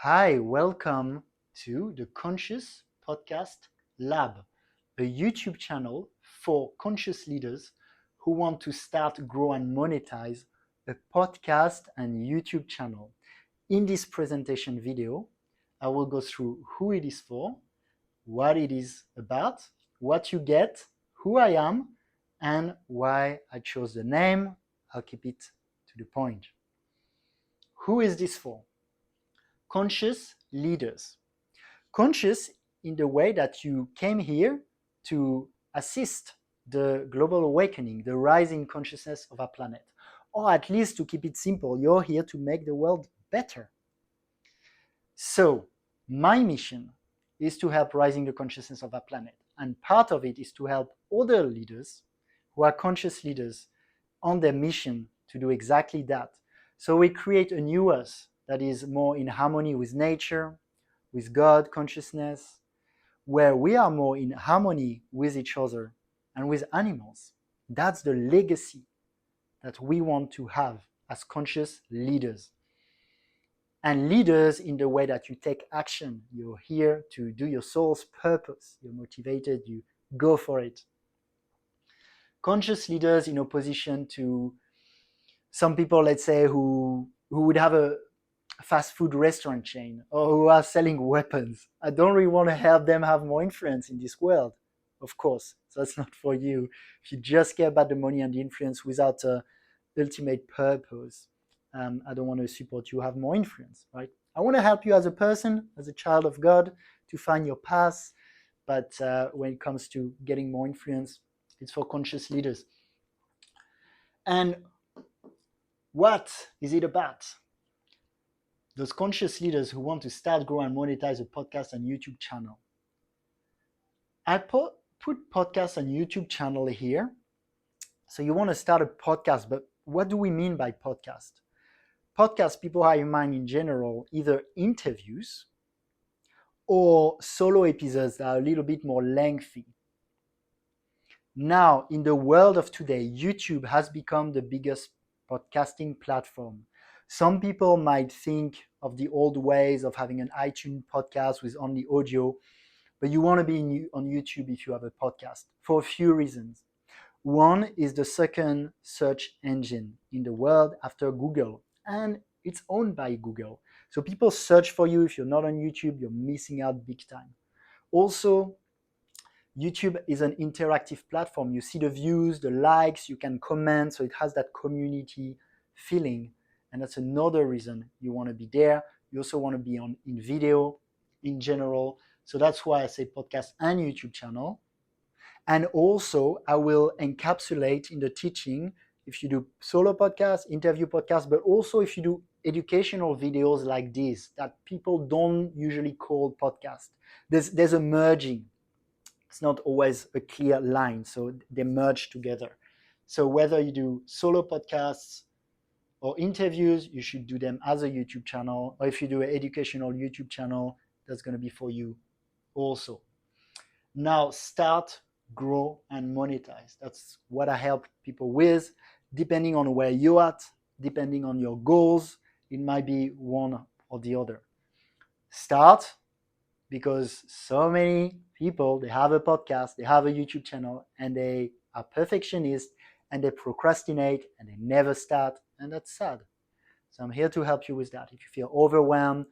Hi, welcome to the Conscious Podcast Lab, a YouTube channel for conscious leaders who want to start, grow, and monetize a podcast and YouTube channel. In this presentation video, I will go through who it is for, what it is about, what you get, who I am, and why I chose the name. I'll keep it to the point. Who is this for? Conscious leaders. Conscious in the way that you came here to assist the global awakening, the rising consciousness of our planet. Or at least to keep it simple, you're here to make the world better. So, my mission is to help rising the consciousness of our planet. And part of it is to help other leaders who are conscious leaders on their mission to do exactly that. So we create a new us that is more in harmony with nature, with God consciousness, where we are more in harmony with each other and with animals. That's the legacy that we want to have as conscious leaders. And leaders in the way that you take action. You're here to do your soul's purpose. You're motivated, you go for it. Conscious leaders in opposition to some people, let's say, who would have a fast food restaurant chain or who are selling weapons. I don't really want to help them have more influence in this world, of course. So that's not for you. If you just care about the money and the influence without a ultimate purpose, I don't want to support you have more influence, right? I want to help you as a person, as a child of God, to find your path. But when it comes to getting more influence, it's for conscious leaders. And what is it about? Those conscious leaders who want to start, grow, and monetize a podcast and YouTube channel. I put podcast and YouTube channel here. So you want to start a podcast, but what do we mean by podcast? Podcast, people have in mind in general, either interviews or solo episodes that are a little bit more lengthy. Now, in the world of today, YouTube has become the biggest podcasting platform. Some people might think of the old ways of having an iTunes podcast with only audio, but you want to be on YouTube if you have a podcast for a few reasons. One is the second search engine in the world after Google, and it's owned by Google. So people search for you. If you're not on YouTube, you're missing out big time. Also, YouTube is an interactive platform. You see the views, the likes, you can comment, so it has that community feeling. And that's another reason you want to be there. You also want to be in video in general. So that's why I say podcast and YouTube channel. And also, I will encapsulate in the teaching if you do solo podcasts, interview podcasts, but also if you do educational videos like this that people don't usually call podcasts. There's a merging. It's not always a clear line, so they merge together. So whether you do solo podcasts or interviews, you should do them as a YouTube channel, or if you do an educational YouTube channel, that's going to be for you also. Now start, grow, and monetize. That's what I help people with. Depending on where you're at, depending on your goals, it might be one or the other. Start, because so many people, they have a podcast, they have a YouTube channel, and they are perfectionists and they procrastinate and they never start, and that's sad. So I'm here to help you with that. If you feel overwhelmed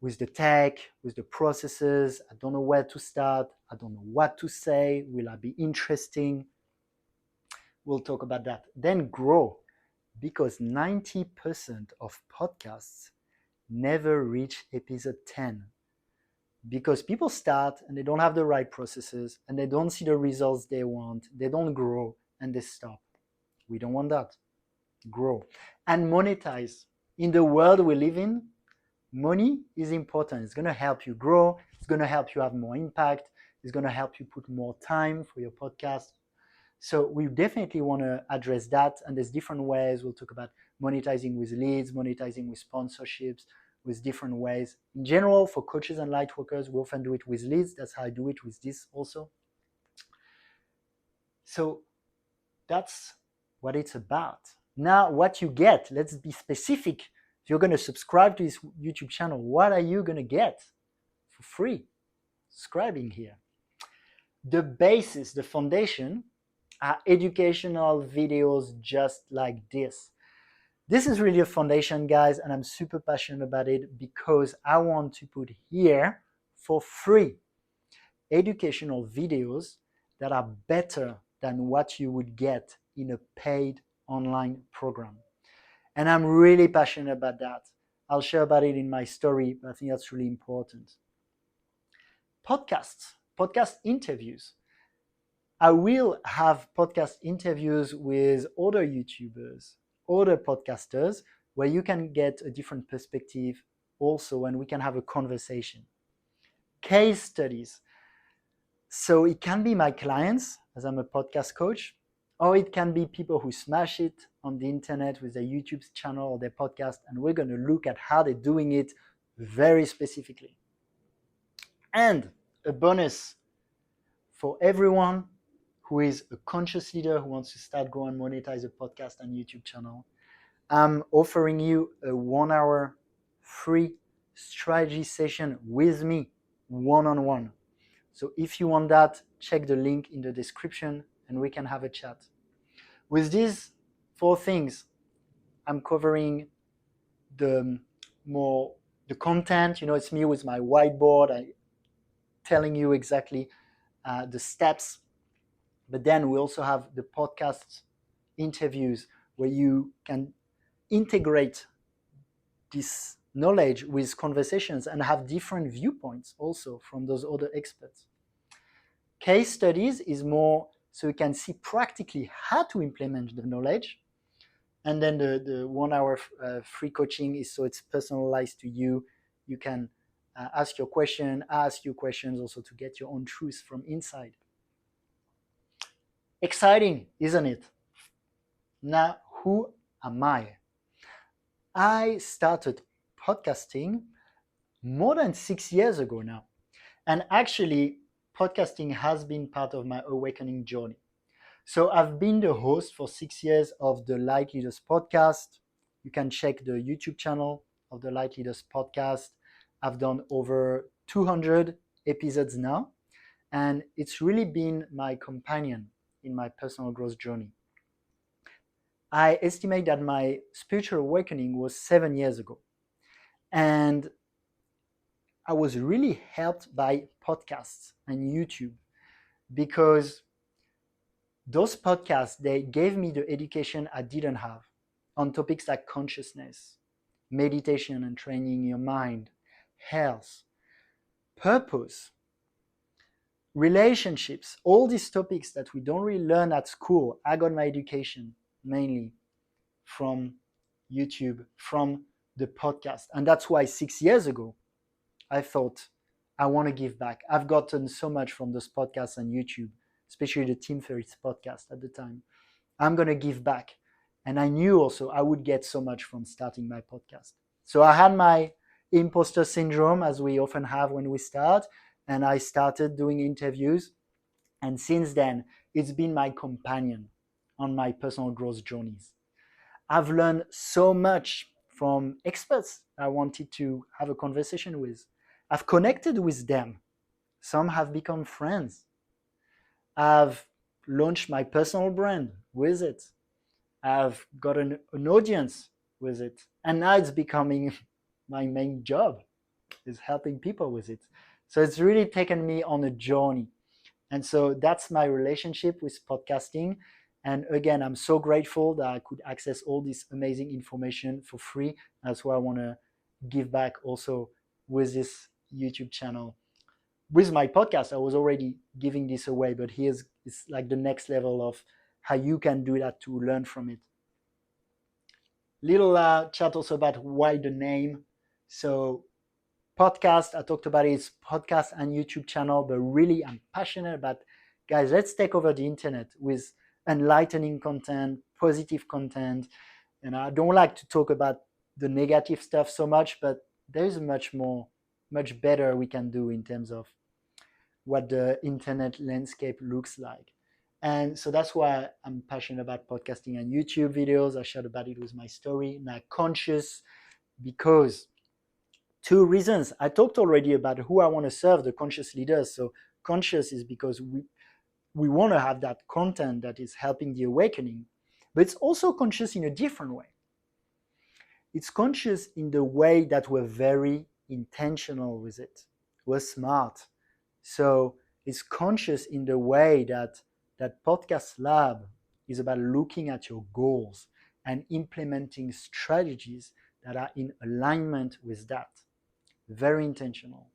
with the tech, with the processes, I don't know where to start, I don't know what to say, will I be interesting? We'll talk about that. Then grow, because 90% of podcasts never reach episode 10. Because people start and they don't have the right processes and they don't see the results they want, they don't grow, and they stop. We don't want that. Grow and monetize. In the world we live in, money is important. It's going to help you grow. It's going to help you have more impact. It's going to help you put more time for your podcast. So we definitely want to address that. And there's different ways. We'll talk about monetizing with leads, monetizing with sponsorships, with different ways. In general, for coaches and light workers, we often do it with leads. That's how I do it with this also. So that's what it's about. Now, what you get, let's be specific. If you're going to subscribe to this YouTube channel, what are you going to get for free? Subscribing here. The basis, the foundation, are educational videos just like this. This is really a foundation, guys, and I'm super passionate about it because I want to put here for free educational videos that are better than what you would get in a paid online program. And I'm really passionate about that. I'll share about it in my story, but I think that's really important. Podcast interviews. I will have podcast interviews with other YouTubers, other podcasters, where you can get a different perspective also, and we can have a conversation. Case studies. So it can be my clients, as I'm a podcast coach, or it can be people who smash it on the internet with their YouTube channel or their podcast, and we're going to look at how they're doing it very specifically. And a bonus for everyone who is a conscious leader who wants to start, go and monetize a podcast and YouTube channel, I'm offering you a 1 hour free strategy session with me, one-on-one. So if you want that, check the link in the description and we can have a chat. With these 4 things, I'm covering the content. It's me with my whiteboard, telling you exactly the steps. But then we also have the podcast interviews where you can integrate this knowledge with conversations and have different viewpoints also from those other experts. Case studies is more so you can see practically how to implement the knowledge. And then the 1 hour free coaching is so it's personalized to you. You can ask you questions also to get your own truth from inside. Exciting, isn't it? Now, who am I? I started podcasting more than 6 years ago now. And actually, podcasting has been part of my awakening journey. So I've been the host for 6 years of the Light Leaders podcast. You can check the YouTube channel of the Light Leaders podcast. I've done over 200 episodes now, and it's really been my companion in my personal growth journey. I estimate that my spiritual awakening was 7 years ago. And I was really helped by podcasts and YouTube because those podcasts, they gave me the education I didn't have on topics like consciousness, meditation and training your mind, health, purpose, relationships, all these topics that we don't really learn at school. I got my education mainly from YouTube, from the podcast. And that's why 6 years ago, I thought, I want to give back. I've gotten so much from those podcasts and YouTube, especially the Tim Ferriss podcast at the time. I'm going to give back. And I knew also I would get so much from starting my podcast. So I had my imposter syndrome, as we often have when we start, and I started doing interviews. And since then, it's been my companion on my personal growth journeys. I've learned so much from experts I wanted to have a conversation with. I've connected with them. Some have become friends. I've launched my personal brand with it. I've got an audience with it. And now it's becoming my main job, is helping people with it. So it's really taken me on a journey. And so that's my relationship with podcasting. And again, I'm so grateful that I could access all this amazing information for free. That's why I want to give back also with this YouTube channel. With my podcast, I was already giving this away, but here's it's like the next level of how you can do that to learn from it. Little chat also about why the name. So podcast, I talked about it, it's podcast and YouTube channel, but really I'm passionate about, guys, let's take over the internet with enlightening content, positive content. And I don't like to talk about the negative stuff so much, but there's much better we can do in terms of what the internet landscape looks like. And so that's why I'm passionate about podcasting and YouTube videos. I shared about it with my story. Now, conscious because two reasons. I talked already about who I want to serve, the conscious leaders. So conscious is because we want to have that content that is helping the awakening, but it's also conscious in a different way. It's conscious in the way that we're very intentional with it. We're smart. So it's conscious in the way that that podcast lab is about looking at your goals and implementing strategies that are in alignment with that. Very intentional.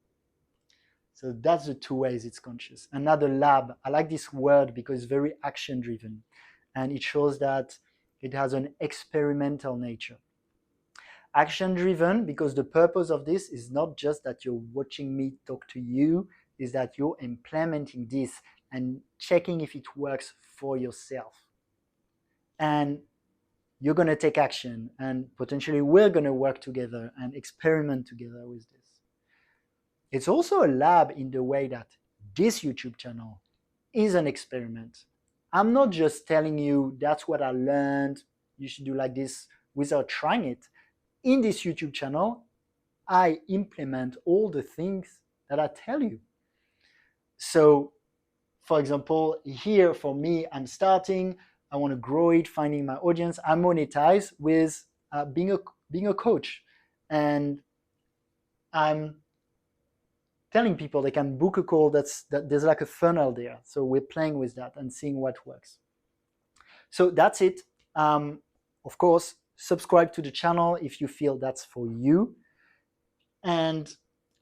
So that's the two ways it's conscious. Another lab, I like this word because it's very action driven and it shows that it has an experimental nature. Action driven because the purpose of this is not just that you're watching me talk to you, is that you're implementing this and checking if it works for yourself. And you're going to take action and potentially we're going to work together and experiment together with this. It's also a lab in the way that this YouTube channel is an experiment. I'm not just telling you that's what I learned, you should do like this without trying it. In this YouTube channel, I implement all the things that I tell you. So, for example, here for me, I'm starting, I want to grow it, finding my audience. I monetize with being a coach. And I'm telling people they can book a call that there's like a funnel there. So we're playing with that and seeing what works. So that's it. Of course, subscribe to the channel if you feel that's for you. And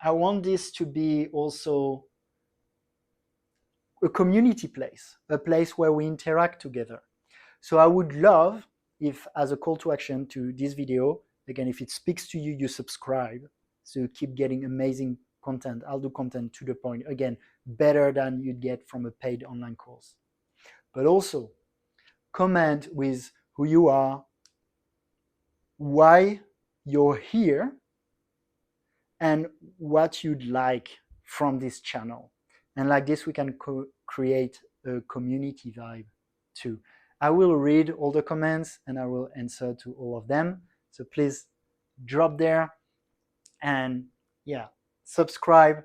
I want this to be also a community place, a place where we interact together. So I would love if, as a call to action to this video, again, if it speaks to you, you subscribe. So you keep getting amazing content. I'll do content to the point, again, better than you'd get from a paid online course. But also comment with who you are, why you're here, and what you'd like from this channel. And like this, we can create a community vibe too. I will read all the comments and I will answer to all of them. So please drop there and yeah, subscribe.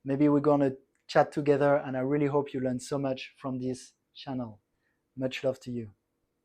Maybe we're gonna chat together and I really hope you learn so much from this channel. Much love to you.